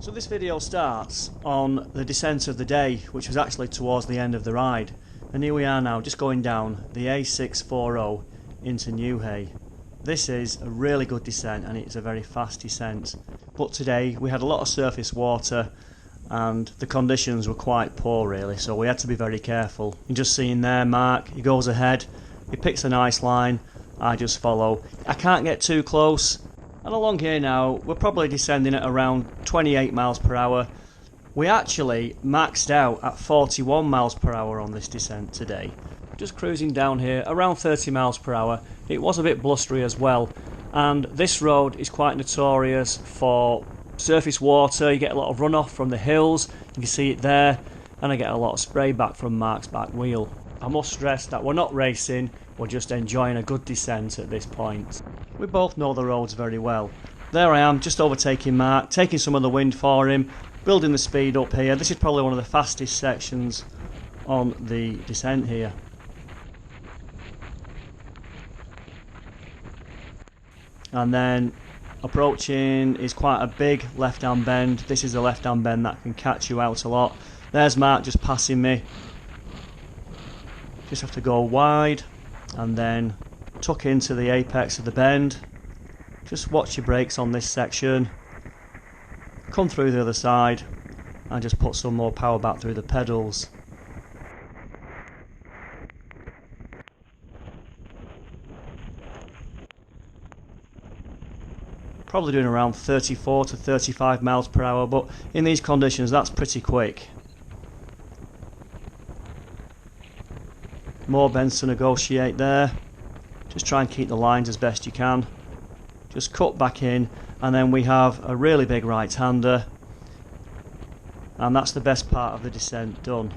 So this video starts on the descent of the day, which was actually towards the end of the ride. And here we are now, just going down the A640 into Newhay. This is a really good descent and it's a very fast descent. But today we had a lot of surface water and the conditions were quite poor really, so we had to be very careful. You're just seeing there Mark, he goes ahead, he picks a nice line, I just follow. I can't get too close. And along here now, we're probably descending at around 28 miles per hour. We actually maxed out at 41 miles per hour on this descent today. Just cruising down here, around 30 miles per hour. It was a bit blustery as well. And this road is quite notorious for surface water. You get a lot of runoff from the hills. You can see it there. And I get a lot of spray back from Mark's back wheel. I must stress that we're not racing, we're just enjoying a good descent at this point. We both know the roads very well. There I am, just overtaking Mark, taking some of the wind for him, building the speed up here. This is probably one of the fastest sections on the descent here. And then approaching is quite a big left-hand bend. This is a left-hand bend that can catch you out a lot. There's Mark just passing me. Just have to go wide and then tuck into the apex of the bend. Just watch your brakes on this section. Come through the other side and just put some more power back through the pedals. Probably doing around 34 to 35 miles per hour, but in these conditions that's pretty quick. More bends to negotiate there. Just try and keep the lines as best you can. Just cut back in and then we have a really big right-hander and that's the best part of the descent done.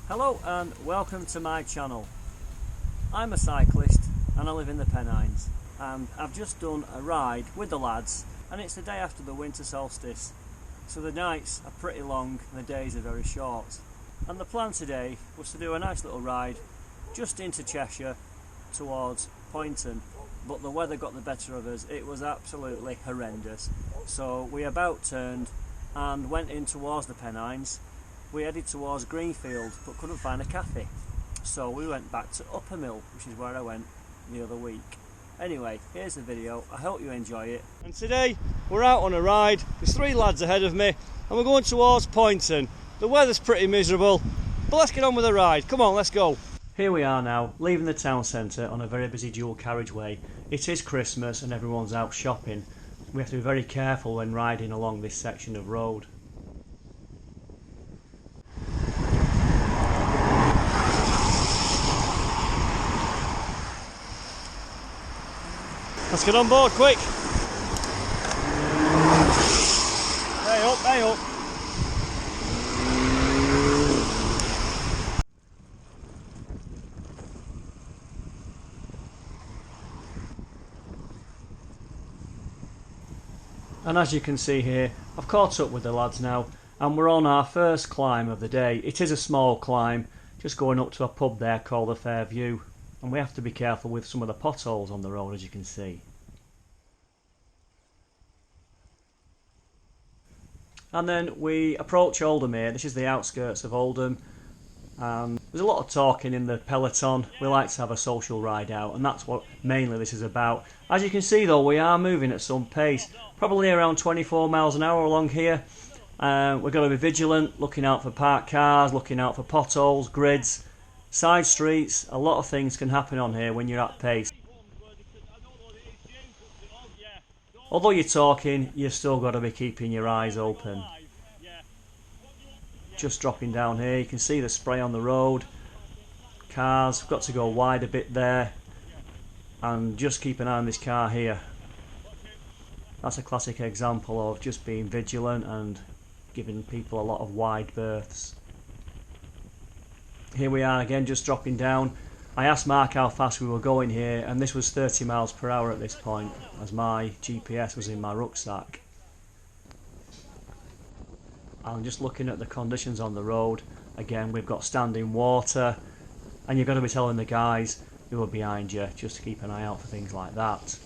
Hello and welcome to my channel. I'm a cyclist and I live in the Pennines, and I've just done a ride with the lads and it's the day after the winter solstice, so the nights are pretty long and the days are very short. And the plan today was to do a nice little ride just into Cheshire towards Poynton, but the weather got the better of us. It was absolutely horrendous, so we about turned and went in towards the Pennines. We headed towards Greenfield but couldn't find a cafe, so we went back to Uppermill, which is where I went the other week. Anyway, here's the video, I hope you enjoy it. And today we're out on a ride, there's 3 lads ahead of me and we're going towards Poynton. The weather's pretty miserable, but let's get on with the ride, come on, let's go. Here we are now, leaving the town centre on a very busy dual carriageway. It is Christmas and everyone's out shopping. We have to be very careful when riding along this section of road. Let's get on board, quick! Hey up, hey up! And as you can see here, I've caught up with the lads now and we're on our first climb of the day. It is a small climb, just going up to a pub there called the Fairview. And we have to be careful with some of the potholes on the road, as you can see. And then we approach Oldham here. This is the outskirts of Oldham. There's a lot of talking in the peloton. We like to have a social ride out, and that's what mainly this is about. As you can see though, we are moving at some pace, probably around 24 miles an hour along here. We're going to be vigilant, looking out for parked cars, looking out for potholes, grids, side streets. A lot of things can happen on here when you're at pace. although you're talking, you've still got to be keeping your eyes open. Just dropping down here, you can see the spray on the road. Cars, got to go wide a bit there, and just keep an eye on this car here. That's a classic example of just being vigilant and giving people a lot of wide berths. Here we are again, just dropping down. I asked Mark how fast we were going here, and this was 30 miles per hour at this point, as my GPS was in my rucksack. I'm just looking at the conditions on the road. Again, we've got standing water, and you've got to be telling the guys who are behind you just to keep an eye out for things like that.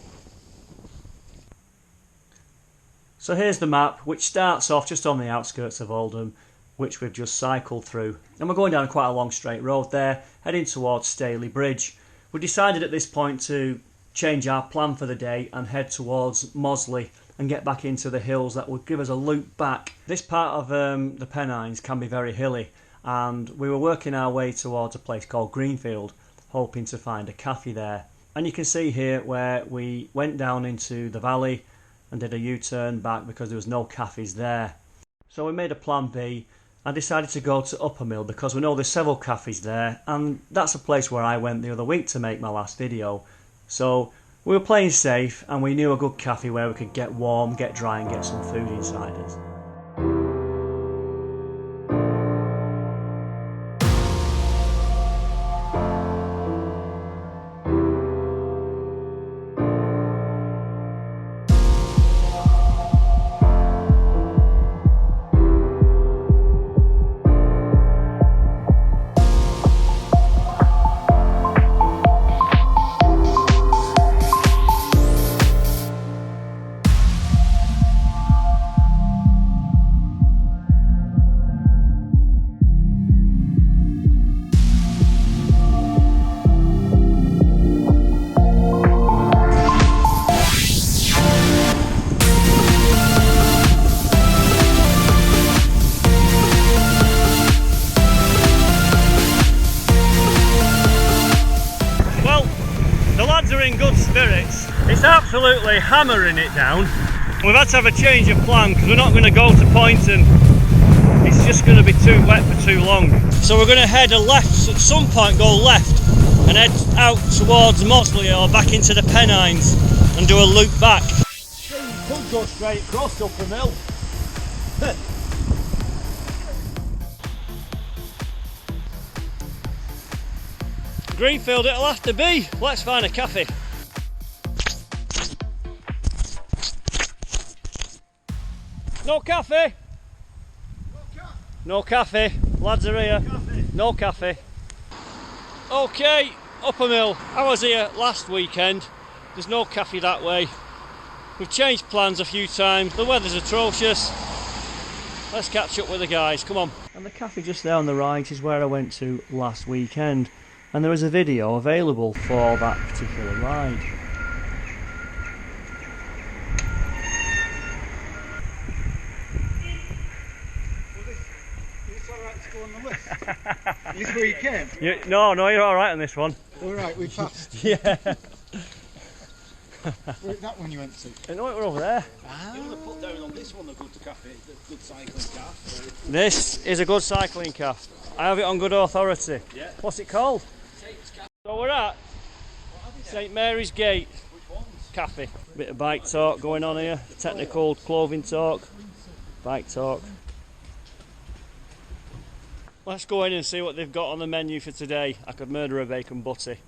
So here's the map, which starts off just on the outskirts of Oldham, which we've just cycled through. And we're going down quite a long straight road there, heading towards Staley Bridge. We decided at this point to change our plan for the day and head towards Mosley and get back into the hills that would give us a loop back. This part of the Pennines can be very hilly, and we were working our way towards a place called Greenfield, hoping to find a cafe there. And you can see here where we went down into the valley and did a U-turn back because there was no cafes there. So we made a plan B and decided to go to Uppermill because we know there's several cafes there, and that's a place where I went the other week to make my last video. So we were playing safe, and we knew a good cafe where we could get warm, get dry and get some food inside us. It's absolutely hammering it down. We've had to have a change of plan because we're not going to go to Poynton. It's just going to be too wet for too long. So we're going to head a left, at some point go left and head out towards Mosley or back into the Pennines and do a loop back. You could go straight across Uppermill. Greenfield it'll have to be. Let's find a cafe. No cafe. No cafe. Lads are here. No cafe. Okay, Uppermill. I was here last weekend. There's no cafe that way. We've changed plans a few times. The weather's atrocious. Let's catch up with the guys. Come on. And the cafe just there on the right is where I went to last weekend. And there is a video available for that particular ride. Is this where you came? No, you're alright on this one. Alright, we passed. Yeah. Where's that one you went to? No, we're over there. You want to put down on this one the good cafe, the good cycling cafe. This is a good cycling cafe. I have it on good authority. Yeah. What's it called? So we're at St Mary's Gate Cafe. Bit of bike talk going on here. Technical clothing talk. Bike talk. Let's go in and see what they've got on the menu for today. I could murder a bacon butty.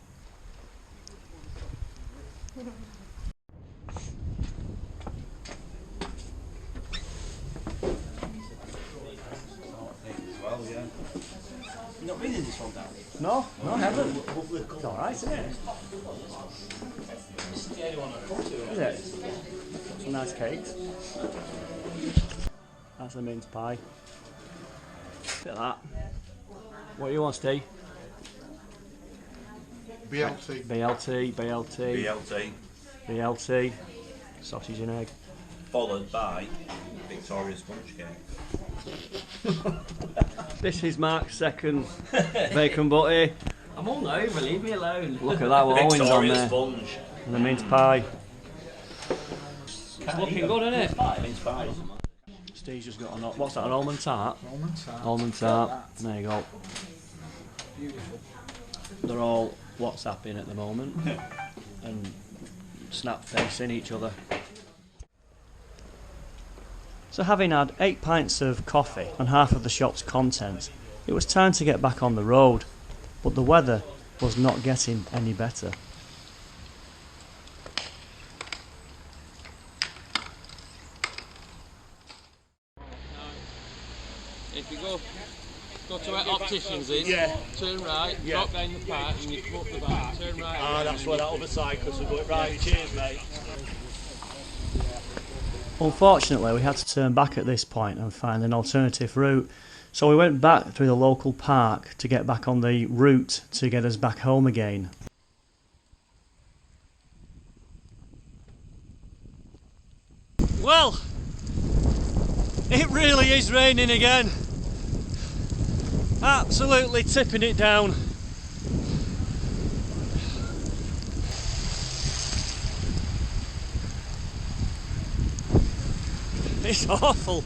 You've not been in this one, Dan? No, I haven't. It's alright, isn't it? Is it? Some nice cakes. That's a mince pie. Look at that. What do you want, Steve? BLT. BLT. Sausage and egg. Followed by Victoria sponge cake. This is Mark's second bacon butty. I'm all over, leave me alone. Look at that, what Owen's on Victoria there. sponge. And the mince pie. It's looking good, isn't it? Mince pies. Steve's just got what's that, an almond tart? Almond tart. Almond tart. There you go. Beautiful. They're all WhatsApping at the moment and snap facing each other. So having had 8 pints of coffee and half of the shop's contents, it was time to get back on the road, but the weather was not getting any better. If you go to where opticians is, turn right, drop down the park and you come up the back, turn right. Ah, that's where that other cyclist will go. Right, cheers mate. Unfortunately, we had to turn back at this point and find an alternative route, so we went back through the local park to get back on the route to get us back home again. Well, it really is raining again. Absolutely tipping it down. It's awful.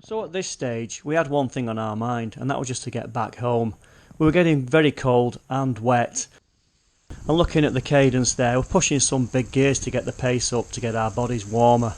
So at this stage we had one thing on our mind, and that was just to get back home. We were getting very cold and wet, and looking at the cadence there, we're pushing some big gears to get the pace up to get our bodies warmer.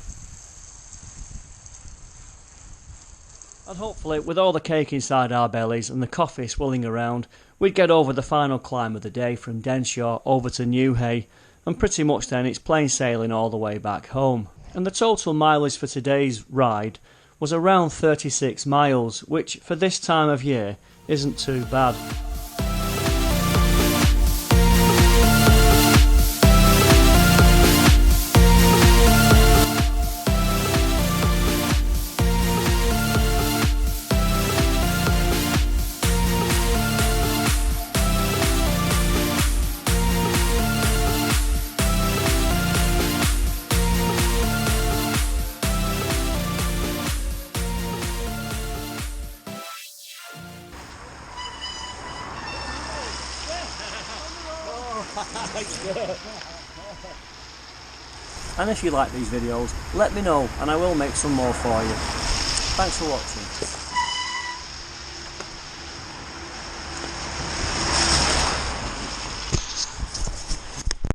And hopefully, with all the cake inside our bellies and the coffee swilling around, we'd get over the final climb of the day from Denshaw over to Newhay, and pretty much then it's plain sailing all the way back home. And the total mileage for today's ride was around 36 miles, which for this time of year isn't too bad. And if you like these videos, let me know and I will make some more for you. Thanks for watching.